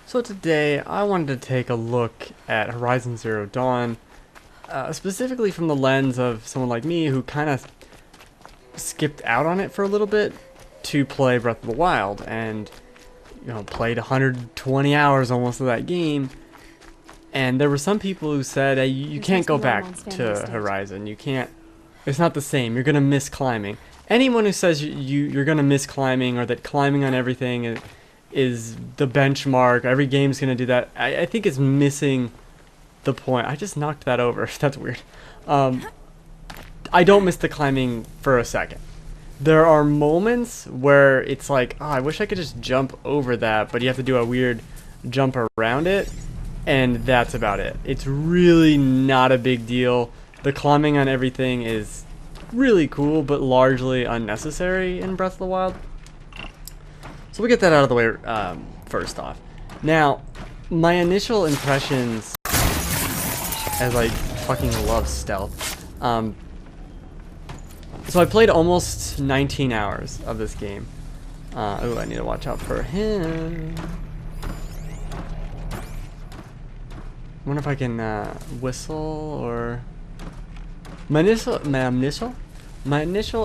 So today I wanted to take a look at Horizon Zero Dawn, specifically from the lens of someone like me who kind of skipped out on it for a little bit to play Breath of the Wild and, played 120 hours almost of that game. And there were some people who said, hey, you can't go back to Horizon. You can't, it's not the same. You're going to miss climbing. Anyone who says you're going to miss climbing or that climbing on everything is the benchmark, every game's going to do that, I think is missing the point. I just knocked that over. That's weird. I don't miss the climbing for a second. There are moments where it's like, oh, I wish I could just jump over that, but you have to do a weird jump around it, and that's about it. It's really not a big deal. The climbing on everything is really cool, but largely unnecessary in Breath of the Wild. So we'll get that out of the way first off. Now, my initial impressions, as I fucking love stealth, so I played almost 19 hours of this game. Oh, I need to watch out for him. I wonder if I can whistle or... My initial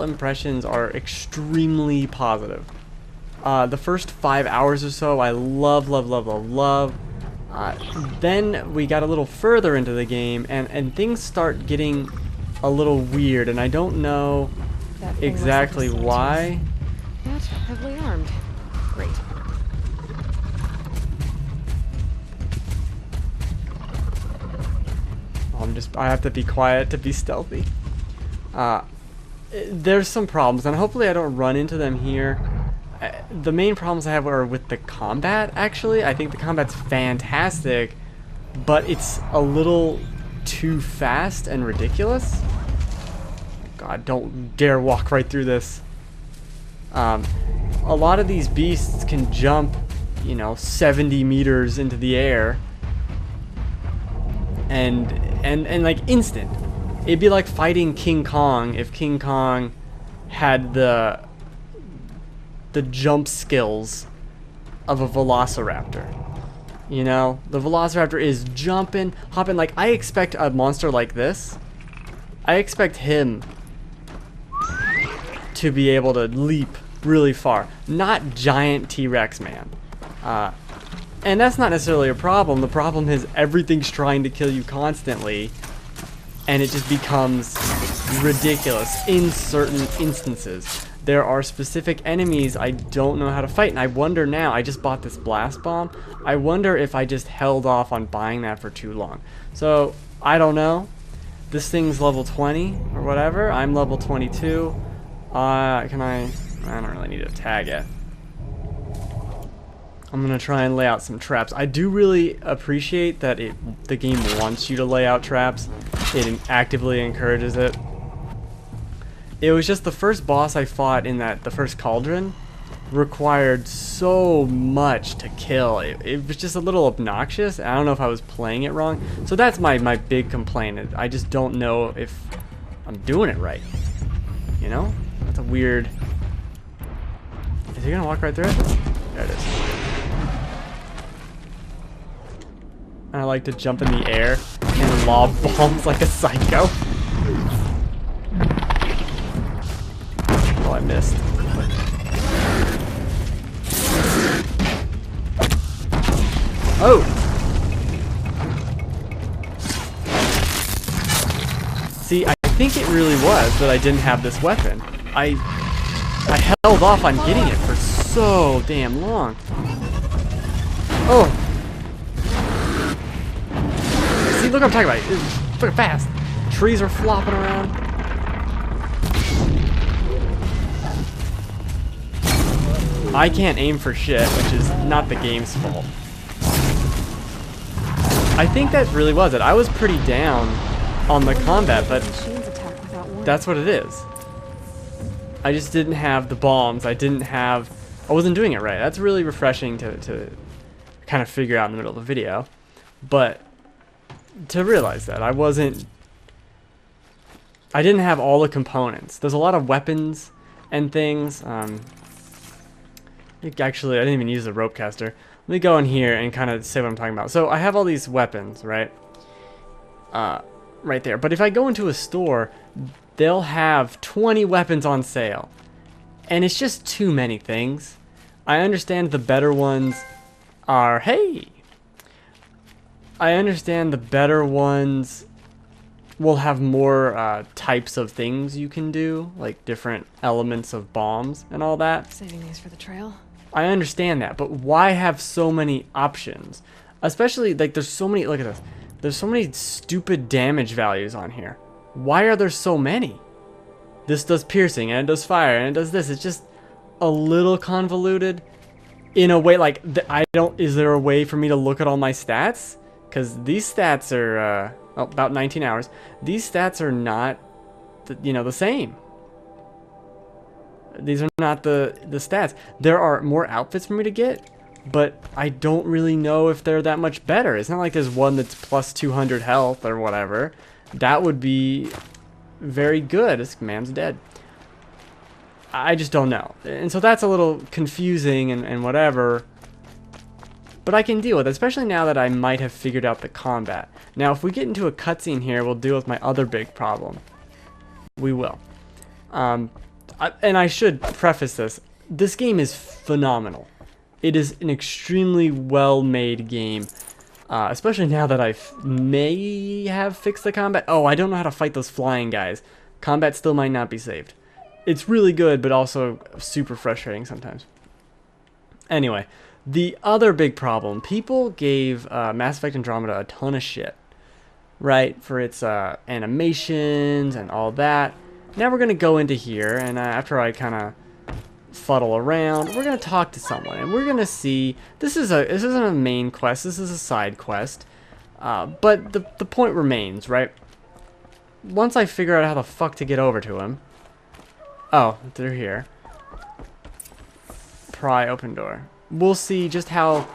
impressions are extremely positive. The first 5 hours or so, I love. Then we got a little further into the game, and things start getting a little weird, and I don't know exactly why. Yet heavily armed. Great. I have to be quiet to be stealthy. There's some problems, and hopefully I don't run into them here. The main problems I have are with the combat, actually. I think the combat's fantastic, but it's a little too fast and ridiculous. God, don't dare walk right through this. A lot of these beasts can jump, 70 meters into the air. And like instant. It'd be like fighting King Kong if King Kong had the jump skills of a velociraptor. The velociraptor is jumping, hopping. Like, I expect a monster like this, I expect him to be able to leap really far, not giant T-Rex man. And that's not necessarily a problem. The problem is everything's trying to kill you constantly, and it just becomes ridiculous in certain instances. There are specific enemies I don't know how to fight, and I wonder now, I just bought this blast bomb, I wonder if I just held off on buying that for too long. So, I don't know. This thing's level 20 or whatever. I'm level 22. I don't really need to tag it. I'm gonna try and lay out some traps. I do really appreciate that the game wants you to lay out traps. It actively encourages it. It was just the first boss I fought in the first cauldron required so much to kill. It was just a little obnoxious. I don't know if I was playing it wrong. So that's my big complaint. I just don't know if I'm doing it right. That's a weird... Is he gonna walk right through it? There it is. And I like to jump in the air and lob bombs like a psycho. Oh, I missed. Oh! See, I think it really was that I didn't have this weapon. I held off on getting it for so damn long. Oh! See, look what I'm talking about. It's fucking fast. Trees are flopping around. I can't aim for shit, which is not the game's fault. I think that really was it. I was pretty down on the combat, but that's what it is. I just didn't have the bombs. I wasn't doing it right. That's really refreshing to kind of figure out in the middle of the video. But to realize that I didn't have all the components. There's a lot of weapons and things. Actually, I didn't even use the rope caster. Let me go in here and kind of say what I'm talking about. So I have all these weapons, right? Right there. But if I go into a store, they'll have 20 weapons on sale. And it's just too many things. I understand the better ones are... Hey! I understand the better ones will have more types of things you can do. Like different elements of bombs and all that. Saving these for the trail. I understand that, but why have so many options? Especially, like, there's so many, look at this. There's so many stupid damage values on here. Why are there so many? This does piercing, and it does fire, and it does this. It's just a little convoluted in a way, like, is there a way for me to look at all my stats? Because these stats are, about 19 hours. These stats are not, the same. These are not the stats. There are more outfits for me to get, but I don't really know if they're that much better. It's not like there's one that's plus 200 health or whatever. That would be very good. This man's dead. I just don't know. And so that's a little confusing and whatever. But I can deal with it, especially now that I might have figured out the combat. Now, if we get into a cutscene here, we'll deal with my other big problem. We will. And I should preface this. This game is phenomenal. It is an extremely well-made game. Especially now that I may have fixed the combat. Oh, I don't know how to fight those flying guys. Combat still might not be saved. It's really good, but also super frustrating sometimes. Anyway, the other big problem. People gave Mass Effect Andromeda a ton of shit. Right? For its animations and all that. Now we're going to go into here, and after I kind of fuddle around, we're going to talk to someone, and we're going to see, this isn't a main quest, this is a side quest, but the point remains, right? Once I figure out how the fuck to get over to him, oh, they're here, pry open door, we'll see just how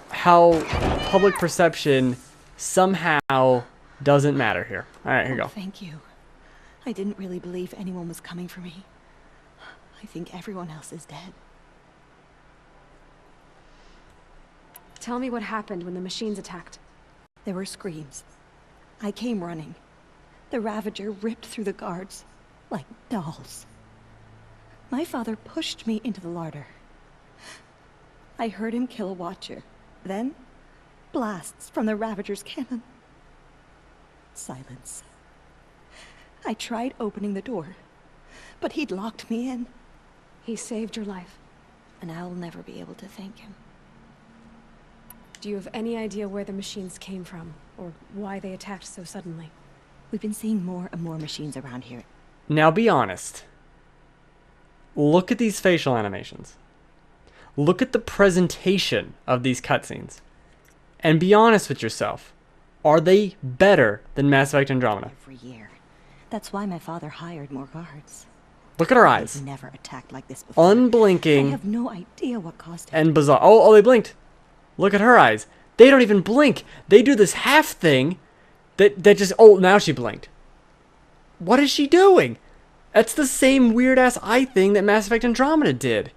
public perception somehow doesn't matter here. Alright, here you go. Thank you. I didn't really believe anyone was coming for me. I think everyone else is dead. Tell me what happened when the machines attacked. There were screams. I came running. The Ravager ripped through the guards like dolls. My father pushed me into the larder. I heard him kill a watcher. Then, blasts from the Ravager's cannon. Silence. I tried opening the door, but he'd locked me in. He saved your life. And I'll never be able to thank him. Do you have any idea where the machines came from, or why they attacked so suddenly? We've been seeing more and more machines around here. Now be honest. Look at these facial animations. Look at the presentation of these cutscenes. And be honest with yourself. Are they better than Mass Effect Andromeda? Every year. That's why my father hired more guards. Look at her eyes. They've never attacked like this before. Unblinking. I have no idea what caused it. And bizarre. Oh, they blinked. Look at her eyes. They don't even blink. They do this half thing that just... Oh, now she blinked. What is she doing? That's the same weird-ass eye thing that Mass Effect Andromeda did.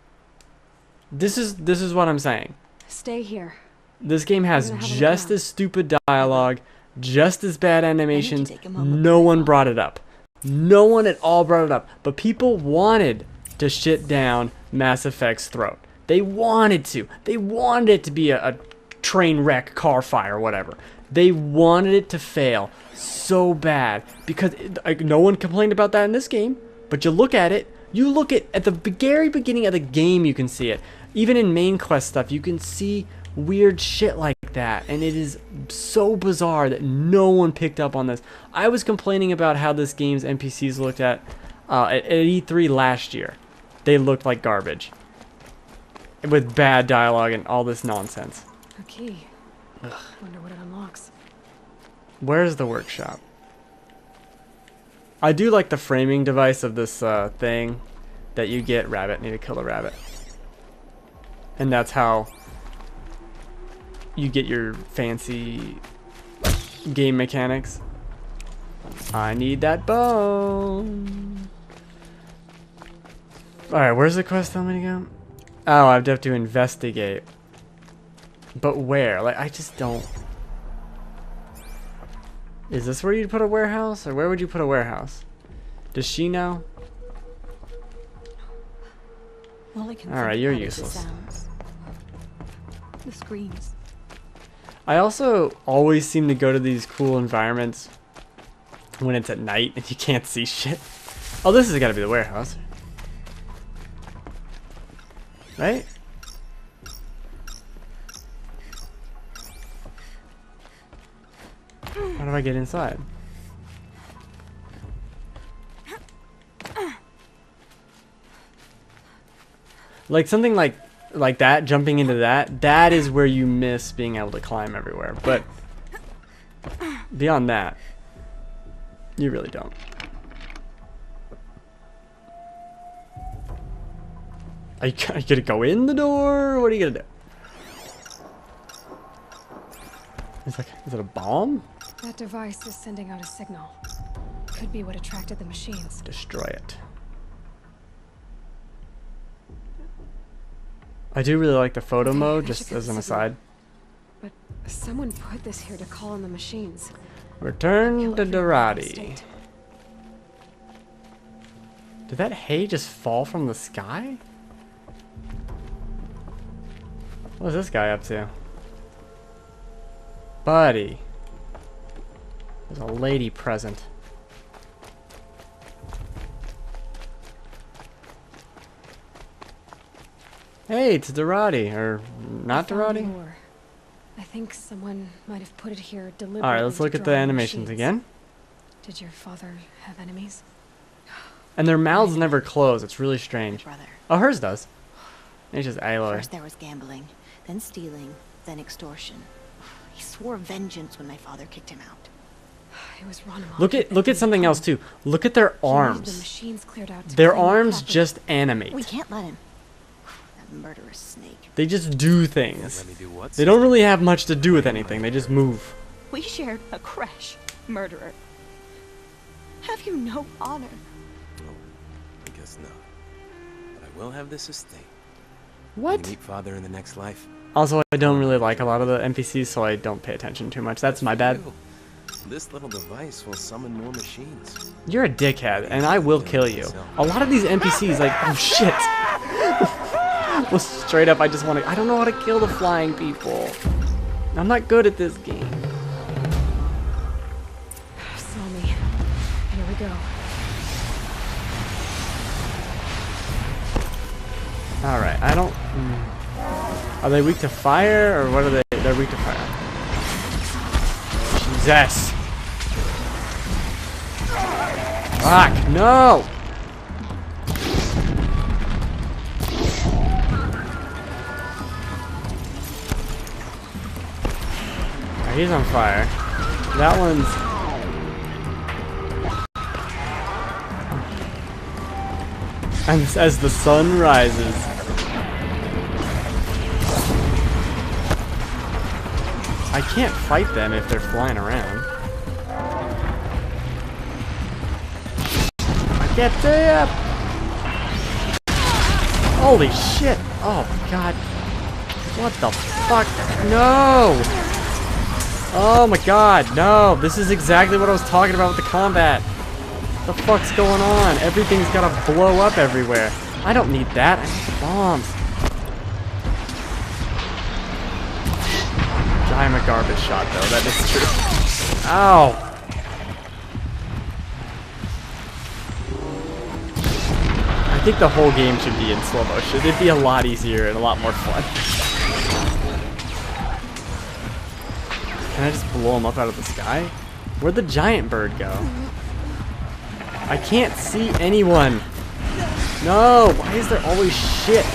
This is what I'm saying. Stay here. This game has just as stupid dialogue, just as bad animations. No one brought it up. No one at all brought it up. But people wanted to shit down Mass Effect's throat. They wanted to. They wanted it to be a train wreck, car fire, whatever. They wanted it to fail so bad. Because no one complained about that in this game. But you look at it. You look at the very beginning of the game, you can see it. Even in main quest stuff, you can see weird shit like that, and it is so bizarre that no one picked up on this. I was complaining about how this game's NPCs looked at E3 last year. They looked like garbage with bad dialogue and all this nonsense. A key. Wonder what it unlocks. Where's the workshop? I do like the framing device of this thing that you get. Rabbit, need to kill a rabbit, and that's how you get your fancy game mechanics. I need that bone. Alright, where's the quest telling me to go? Oh, I'd have to investigate. But where? Like, I just don't... Is this where you'd put a warehouse? Or where would you put a warehouse? Does she know? Alright, you're useless. The screams. I also always seem to go to these cool environments when it's at night and you can't see shit. Oh, this has got to be the warehouse. Right? How do I get inside? Like something like that, jumping into that is where you miss being able to climb everywhere. But beyond that, you really don't. Are you gonna go in the door? Or what are you gonna do? It's like, is it a bomb? That device is sending out a signal. Could be what attracted the machines. Destroy it. I do really like the photo mode, just as an aside. But someone put this here to call in the machines. Return to Dorati. Did that hay just fall from the sky? What's this guy up to? Buddy. There's a lady present. Hey, it's Dorati, or not Dorati? I think someone might have put it here deliberately. Alright, let's look at the animations again. Did your father have enemies? And their mouths never close, it's really strange. Brother. Oh, hers does. It's just Aloy. First there was gambling, then stealing, then extortion. He swore vengeance when my father kicked him out. It was Ronimon. Look at something else too. Look at their The arms. machines cleared out to Their claim the arms property. just animate. We can't let him. That murderous snake. They just do things. Let me do what? They don't really have much to do with anything. They just move. We shared a crash, murderer. Have you no honor? No, I guess not. But I will have this estate. What? When you meet father in the next life. Also, I don't really like a lot of the NPCs, so I don't pay attention too much. That's my bad. This little device will summon more machines. You're a dickhead, and I will kill you. A lot of these NPCs, like, oh shit. Well, straight up, I just want to. I don't know how to kill the flying people. I'm not good at this game. Saw me. Here we go. Alright, I don't... Are they weak to fire, or what are they? They're weak to fire. Jesus! Fuck, no! Oh, he's on fire. That one's... And as the sun rises... I can't fight them if they're flying around. I get there! Holy shit! Oh god. What the fuck? No! Oh my god, no! This is exactly what I was talking about with the combat. What the fuck's going on? Everything's gotta blow up everywhere. I don't need that. I need bombs. I'm a garbage shot though, that is true. Ow! I think the whole game should be in slow motion. It'd be a lot easier and a lot more fun. Can I just blow him up out of the sky? Where'd the giant bird go? I can't see anyone. No, why is there always shit?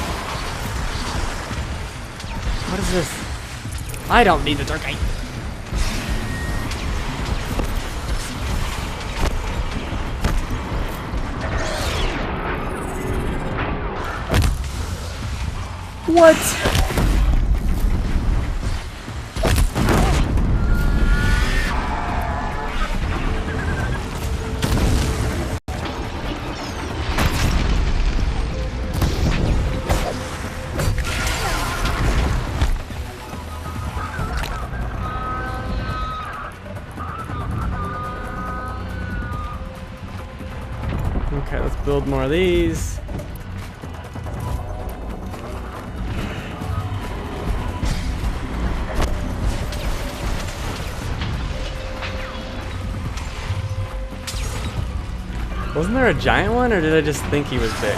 What is this? I don't need the turkey. What? build more of these. Wasn't there a giant one, or did I just think he was big?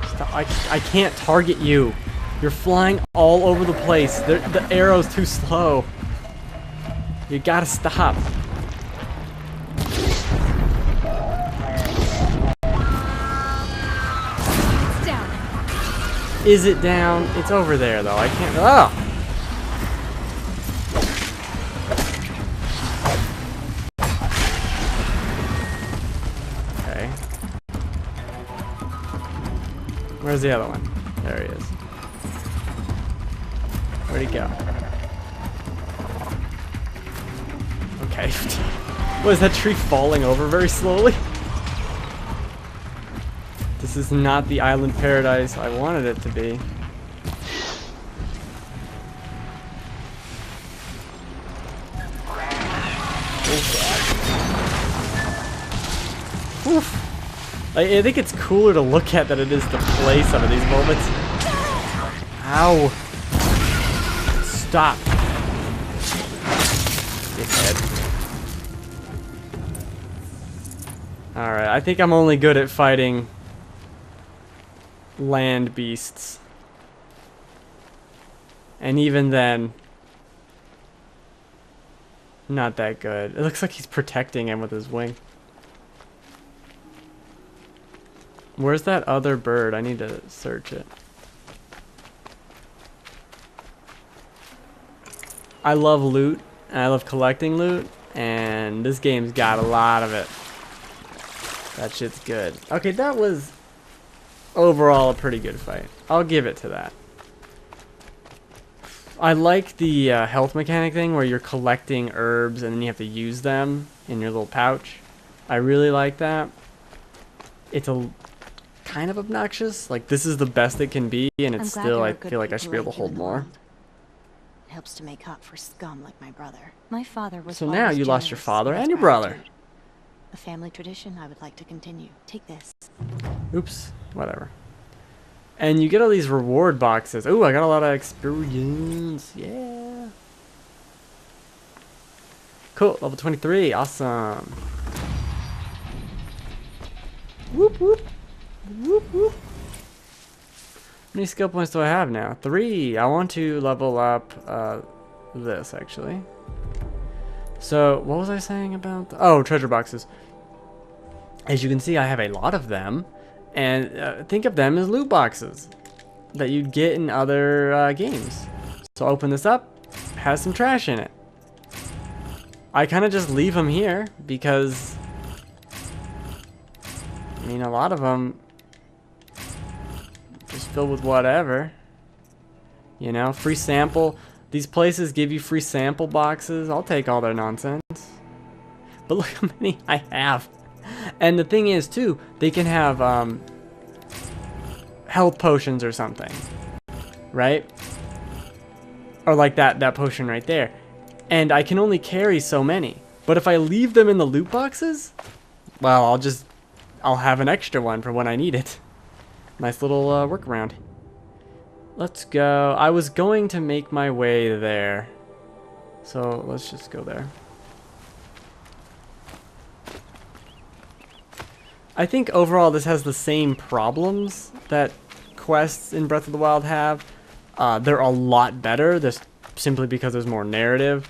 Stop. I can't target you. You're flying all over the place. The arrow's too slow. You gotta stop. It's down. Is it down? It's over there, though. I can't. Oh! Okay. Where's the other one? There he is. Where'd he go? Okay. Was that tree falling over very slowly? This is not the island paradise I wanted it to be. Oof. I think it's cooler to look at than it is to play some of these moments. Ow. Stop. Dickhead. Alright, I think I'm only good at fighting land beasts. And even then, not that good. It looks like he's protecting him with his wing. Where's that other bird? I need to search it. I love loot, and I love collecting loot, and this game's got a lot of it. That shit's good. Okay, that was overall a pretty good fight. I'll give it to that. I like the health mechanic thing where you're collecting herbs and then you have to use them in your little pouch. I really like that. It's a kind of obnoxious. Like, this is the best it can be, and it's still, I feel like I should be able to hold more. It helps to make up for scum like my brother. My father was So now you lost your father and your brother. A family tradition I would like to continue. Take this. Oops, whatever. And you get all these reward boxes. Ooh, I got a lot of experience. Yeah. Cool, level 23. Awesome. Whoop, whoop. Whoop, whoop. How many skill points do I have now? 3. I want to level up this, actually. So, what was I saying about... Oh, treasure boxes. As you can see, I have a lot of them. And think of them as loot boxes that you'd get in other games. So open this up. Has some trash in it. I kind of just leave them here because... I mean, a lot of them just filled with whatever. You know, free sample. These places give you free sample boxes. I'll take all their nonsense. But look how many I have. And the thing is, too, they can have health potions or something. Right? Or like that potion right there. And I can only carry so many. But if I leave them in the loot boxes, well, I'll have an extra one for when I need it. Nice little workaround. Let's go. I was going to make my way there. So let's just go there. I think overall this has the same problems that quests in Breath of the Wild have. They're a lot better, just simply because there's more narrative.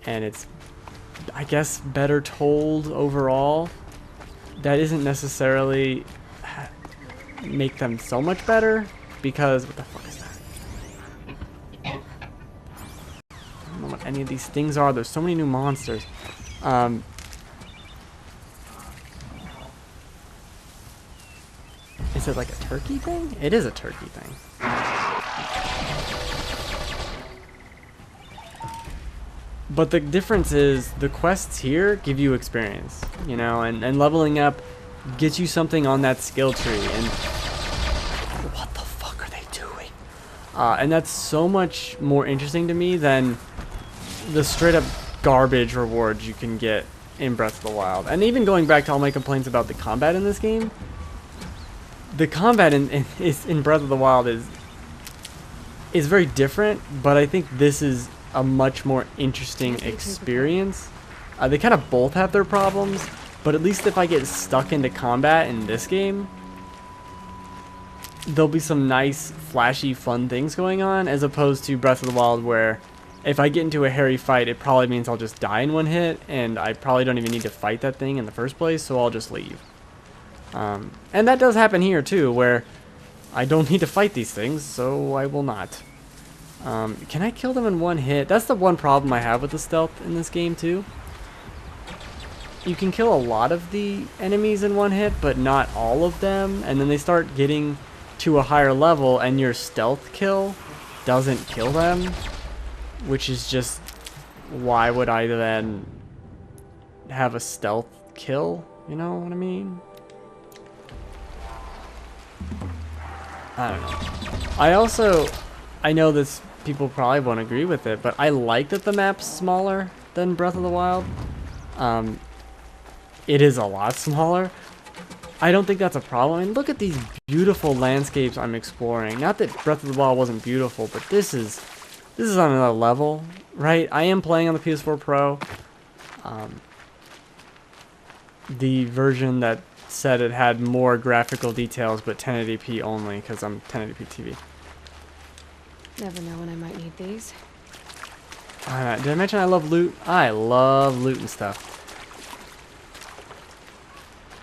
And it's, I guess, better told overall. That isn't necessarily make them so much better, because what the fuck is that? I don't know what any of these things are. There's so many new monsters. Is it like a turkey thing? It is a turkey thing. But the difference is the quests here give you experience, you know, and leveling up gets you something on that skill tree. And what the fuck are they doing? And that's so much more interesting to me than the straight up garbage rewards you can get in Breath of the Wild. And even going back to all my complaints about the combat in this game, the combat in Breath of the Wild is very different, but I think this is a much more interesting experience. They kind of both have their problems, but at least if I get stuck into combat in this game, there'll be some nice, flashy, fun things going on, as opposed to Breath of the Wild, where if I get into a hairy fight, it probably means I'll just die in one hit, and I probably don't even need to fight that thing in the first place, so I'll just leave. And that does happen here too, where I don't need to fight these things, so I will not. Can I kill them in one hit? That's the one problem I have with the stealth in this game too. You can kill a lot of the enemies in one hit, but not all of them, and then they start getting to a higher level, and your stealth kill doesn't kill them, which is just, why would I then have a stealth kill? You know what I mean? I don't know. I know this, people probably won't agree with it, but I like that the map's smaller than Breath of the Wild. It is a lot smaller. I don't think that's a problem. I mean, look at these beautiful landscapes I'm exploring. Not that Breath of the Wild wasn't beautiful, but this is on another level, right? I am playing on the PS4 Pro. The version that said it had more graphical details, but 1080p only, because I'm 1080p TV. Never know when I might need these. Did I mention I love loot? I love loot and stuff.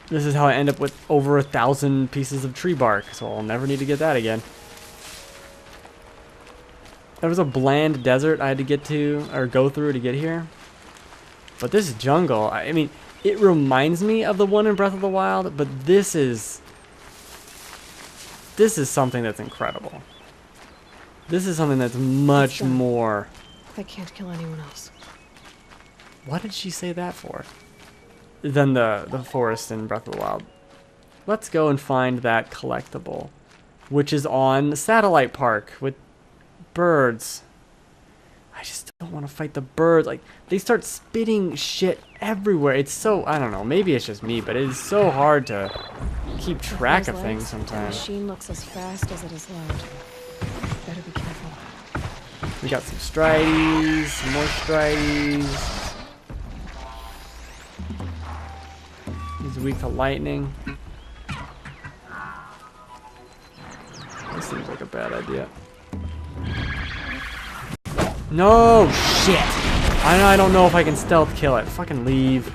This is how I end up with over 1,000 pieces of tree bark, so I'll never need to get that again. There was a bland desert I had to get to, or go through to get here. But this jungle, I mean, it reminds me of the one in Breath of the Wild, but this is something that's incredible. This is something that's much more... I can't kill anyone else. What did she say that for? Than the forest in Breath of the Wild. Let's go and find that collectible, which is on Satellite Park with birds. I just don't want to fight the birds. Like, they start spitting shit everywhere. It's so, I don't know, maybe it's just me, but it is so hard to keep track of things sometimes. The machine looks as fast as it is loud. Better be careful. We got some strides, some more strides. He's weak to lightning. This seems like a bad idea. No, shit! I don't know if I can stealth kill it. Fucking leave.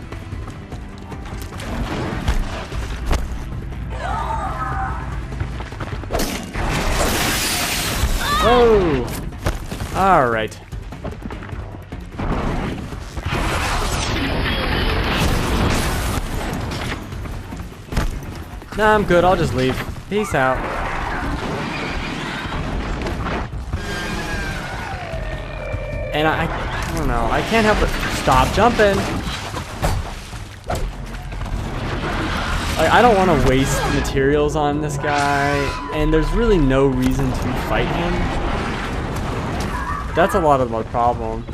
Oh! Alright. Nah, I'm good. I'll just leave. Peace out. And I don't know. I can't help it. Stop jumping. Like, I don't want to waste materials on this guy, and there's really no reason to fight him. That's a lot of my problem.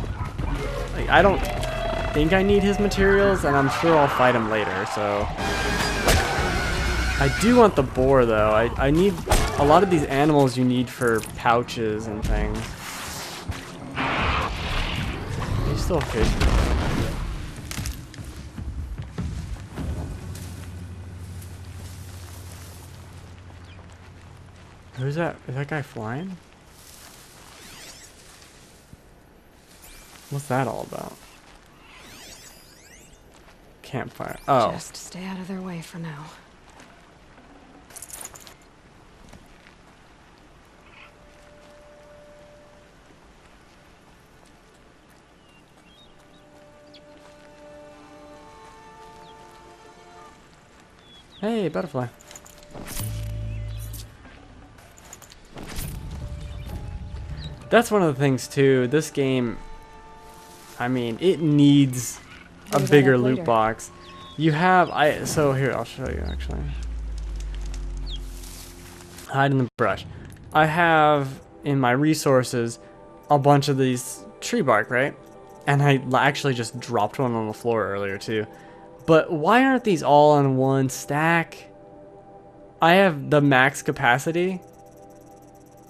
Like, I don't think I need his materials, and I'm sure I'll fight him later, so... I do want the boar, though. I need a lot of these animals you need for pouches and things. He's still fishing. Who's that? Is that guy flying? What's that all about? Campfire. Oh. Just stay out of their way for now. Hey, butterfly. That's one of the things too. This game, I mean, it needs a bigger loot box. You have, so here, I'll show you actually. Hide in the brush. I have in my resources a bunch of these tree bark, right? And I actually just dropped one on the floor earlier too. But why aren't these all on one stack? I have the max capacity,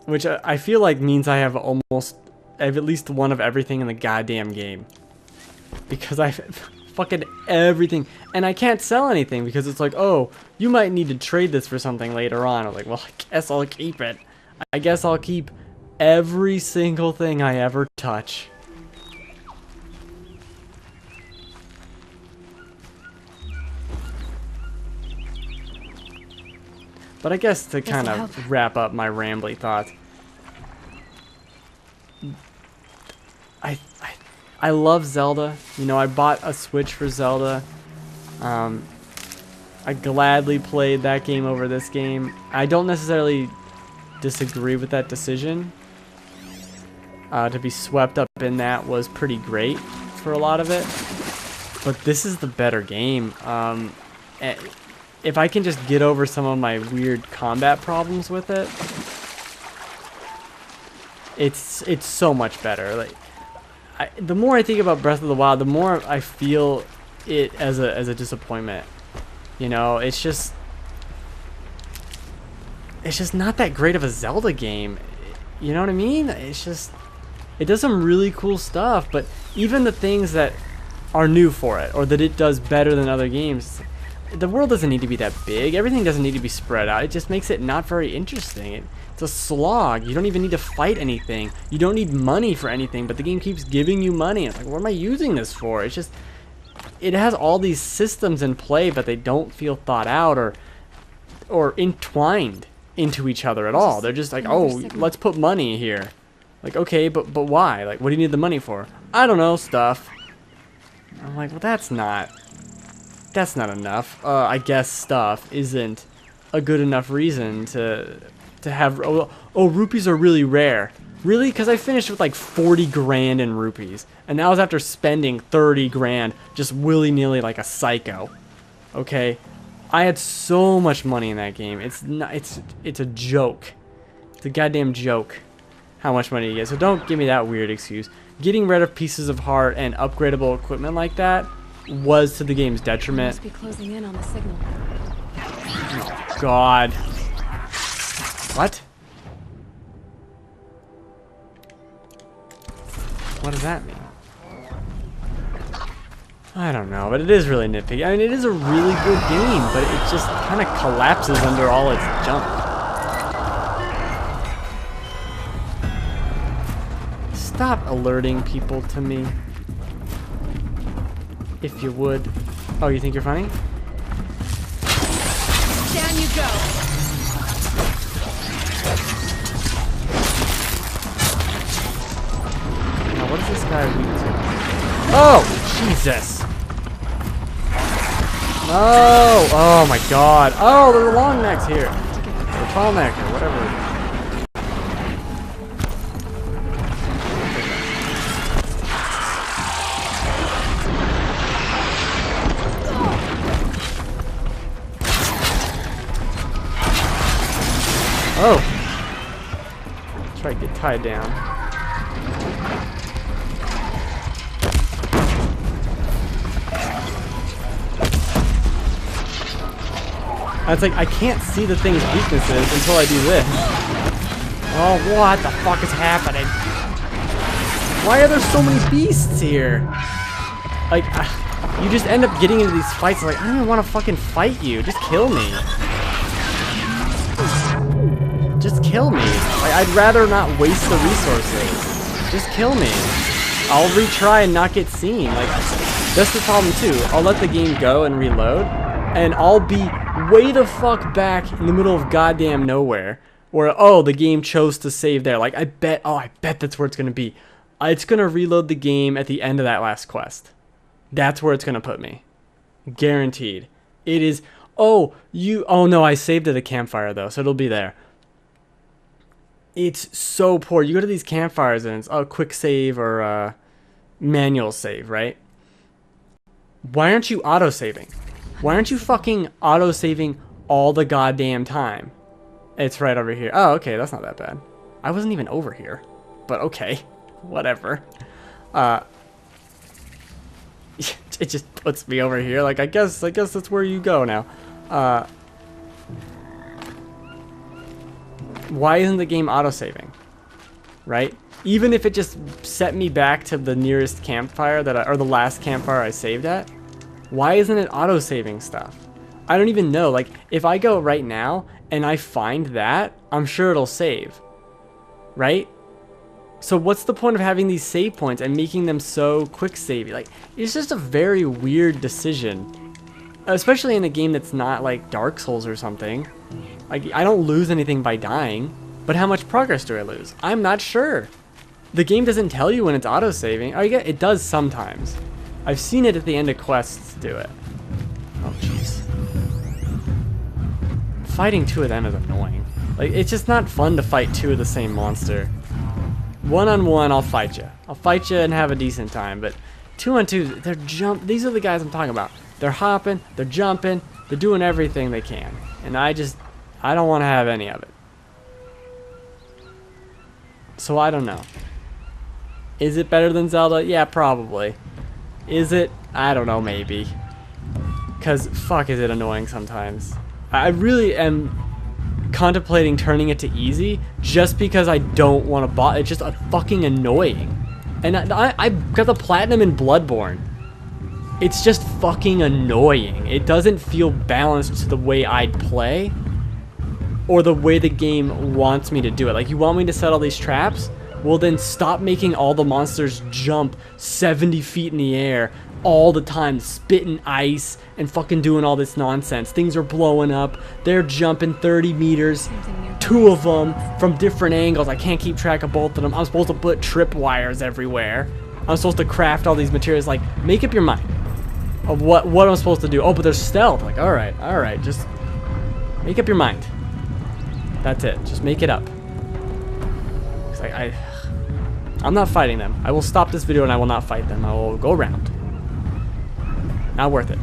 which I feel like means I have at least one of everything in the goddamn game. Because I fucking everything. And I can't sell anything because it's like, oh, you might need to trade this for something later on. I'm like, well, I guess I'll keep it. I guess I'll keep every single thing I ever touch. But I guess to kind of wrap up my rambly thoughts, I love Zelda. You know, I bought a Switch for Zelda. I gladly played that game over this game. I don't necessarily disagree with that decision. To be swept up in that was pretty great for a lot of it. But this is the better game. If I can just get over some of my weird combat problems with it, it's so much better. Like, the more I think about Breath of the Wild, the more I feel it as a disappointment. You know, it's just not that great of a Zelda game. You know what I mean? It's just, it does some really cool stuff, but even the things that are new for it, or that it does better than other games, the world doesn't need to be that big. Everything doesn't need to be spread out. It just makes it not very interesting. It's a slog. You don't even need to fight anything. You don't need money for anything, but the game keeps giving you money. It's like, what am I using this for? It's just, it has all these systems in play, but they don't feel thought out or entwined into each other at all. They're just like, oh, let's put money here. Like, okay, but why? Like, what do you need the money for? I don't know, stuff. I'm like, well, that's not enough. I guess stuff isn't a good enough reason to have. Oh, rupees are really rare. Really? Because I finished with like 40 grand in rupees, and that was after spending 30 grand just willy-nilly like a psycho. Okay, I had so much money in that game. It's not. It's a joke. It's a goddamn joke. How much money you get? So don't give me that weird excuse. Getting rid of pieces of heart and upgradable equipment like that was to the game's detriment. Must be closing in on the signal. Oh, God. What? What does that mean? I don't know, but it is really nitpicky. I mean, it is a really good game, but it just kind of collapses under all its junk. Stop alerting people to me. If you would. Oh, you think you're funny? Down you go. Now, what is this guy weak to? Oh, Jesus! Oh, oh my God! Oh, there's a long necks here, or tall neck, or whatever. Oh! Try to get tied down. It's like, I can't see the thing's weaknesses until I do this. Oh, what the fuck is happening? Why are there so many beasts here? Like, you just end up getting into these fights like, I don't even want to fucking fight you. Just kill me. Just kill me. Like, I'd rather not waste the resources. Just kill me. I'll retry and not get seen. Like, that's the problem too. I'll let the game go and reload, and I'll be way the fuck back in the middle of goddamn nowhere, where, oh, the game chose to save there. Like, I bet that's where it's gonna be. It's gonna reload the game at the end of that last quest. That's where it's gonna put me. Guaranteed. It is. Oh no, I saved at a campfire though, so it'll be there. It's so poor. You go to these campfires and it's a quick save or manual save, right? Why aren't you auto-saving? Why aren't you fucking auto-saving all the goddamn time? It's right over here. Oh, okay, that's not that bad. I wasn't even over here, but okay, whatever. It just puts me over here. Like, I guess that's where you go now. Why isn't the game autosaving? Right? Even if it just set me back to the nearest campfire or the last campfire I saved at, why isn't it auto-saving stuff? I don't even know. Like, if I go right now and I find that, I'm sure it'll save. Right? So what's the point of having these save points and making them so quick savey? Like, it's just a very weird decision. Especially in a game that's not like Dark Souls or something. Like, I don't lose anything by dying, but how much progress do I lose? I'm not sure. The game doesn't tell you when it's auto-saving. I guess it does sometimes. I've seen it at the end of quests do it. Oh, jeez. Fighting two of them is annoying. Like, it's just not fun to fight two of the same monster. One-on-one, I'll fight you. I'll fight you and have a decent time, but two-on-two, these are the guys I'm talking about. They're hopping, they're jumping, they're doing everything they can. And I don't want to have any of it. So I don't know. Is it better than Zelda? Yeah, probably. Is it? I don't know, maybe. Because, fuck, is it annoying sometimes. I really am contemplating turning it to easy just because I don't want to bot. It's just fucking annoying. And I got the platinum in Bloodborne. It's just fucking annoying. It doesn't feel balanced to the way I'd play or the way the game wants me to do it. Like, you want me to set all these traps? Well, then stop making all the monsters jump 70 feet in the air all the time, spitting ice and fucking doing all this nonsense. Things are blowing up. They're jumping 30 meters, two of them from different angles. I can't keep track of both of them. I'm supposed to put tripwires everywhere. I'm supposed to craft all these materials. Like, make up your mind of what I'm supposed to do. Oh, but there's stealth. Like, all right, just make up your mind. That's it. Just make it up. It's like, I'm not fighting them. I will stop this video and I will not fight them. I will go around. Not worth it.